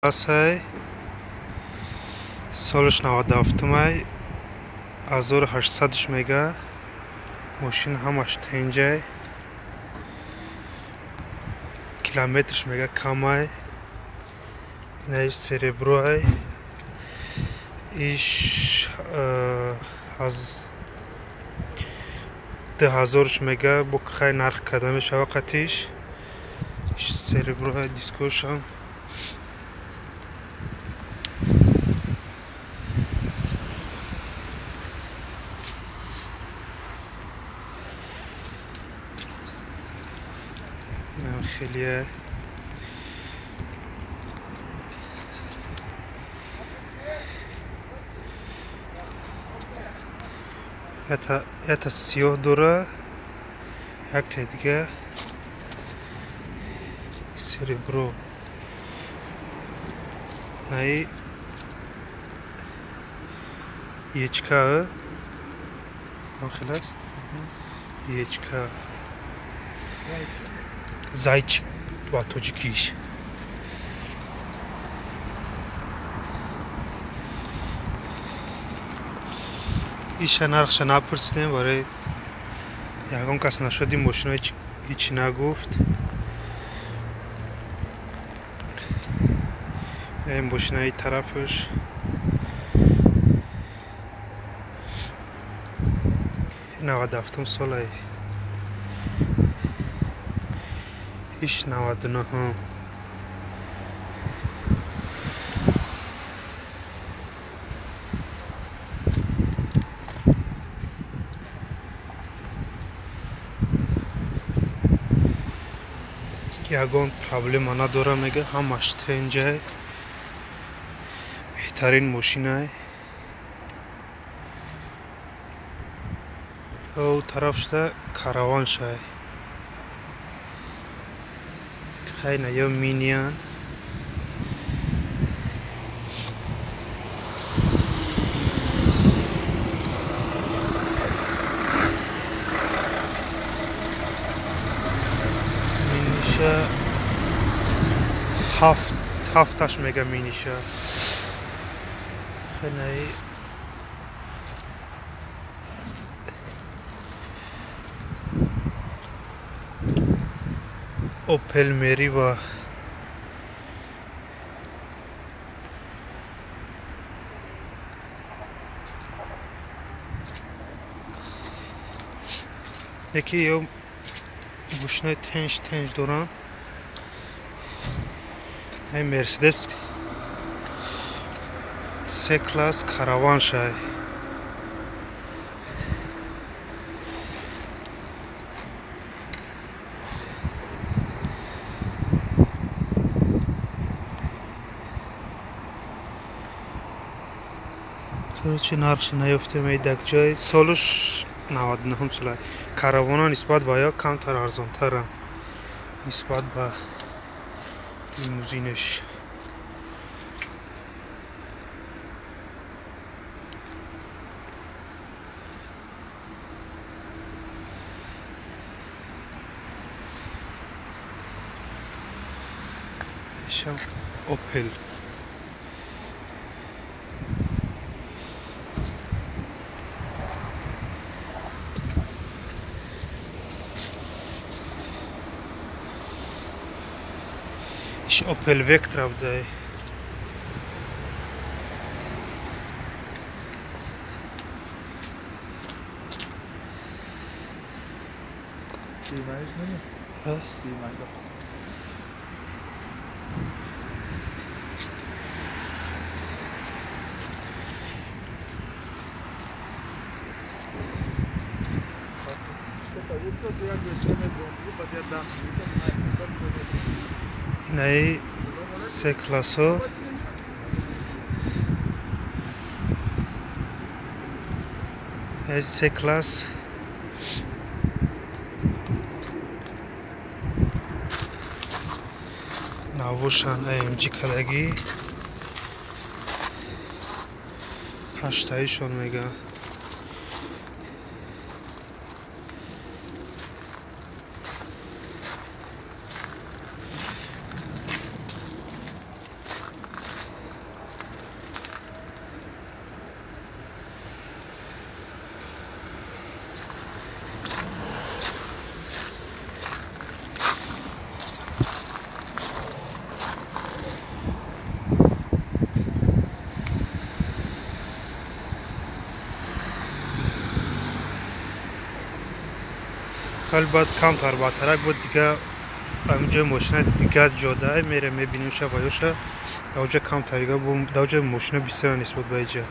Классай солиш 97 1800 мега мошин ҳамаш тенҷай километрш мега камай инаиш сереброай иш 2000 мега бо хай нарх када мешава қатиш иш сереброай дискошам خیلیه تا سیاه دوره یک تا دیگه سریبرو نایی یچکا هم خلاص یچکا Zayçik va tojikiş. İş narxش напрсидем барои ягон кас нашудим мошина ҳеч нагуфт. ин мошинаи тарафаш навадафтум солай иш 99 ягон проблема надора мега ҳамаш тенҷай беҳтарин мошинай ӯ тарафшда караваншай خیلی یا مینیان مینیشه هفتش مگا مینیشه خیلی اوپل مری و یکی یا ماشین تنج دارن های مرسدس سه کلاس کاروان شای короче нархш наёфтем эдак ҷой солуш 99 сола каравона нисбат ба ё камтар арзонтара нисбат ба лимузинаш шам опел Opel Vectra дай. Inai se klasă se klas навушан AMG кадаги 8-шон мега ولی بعد کمتر باترک بود دیگه همینجا ماشین دیگه جاده میره میبینیم شوایوشه دوجه کمتریگه دوجه ماشین بیشتر نسبت به اینجا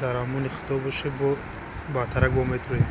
در همون اختیار باشه با باترک با متروی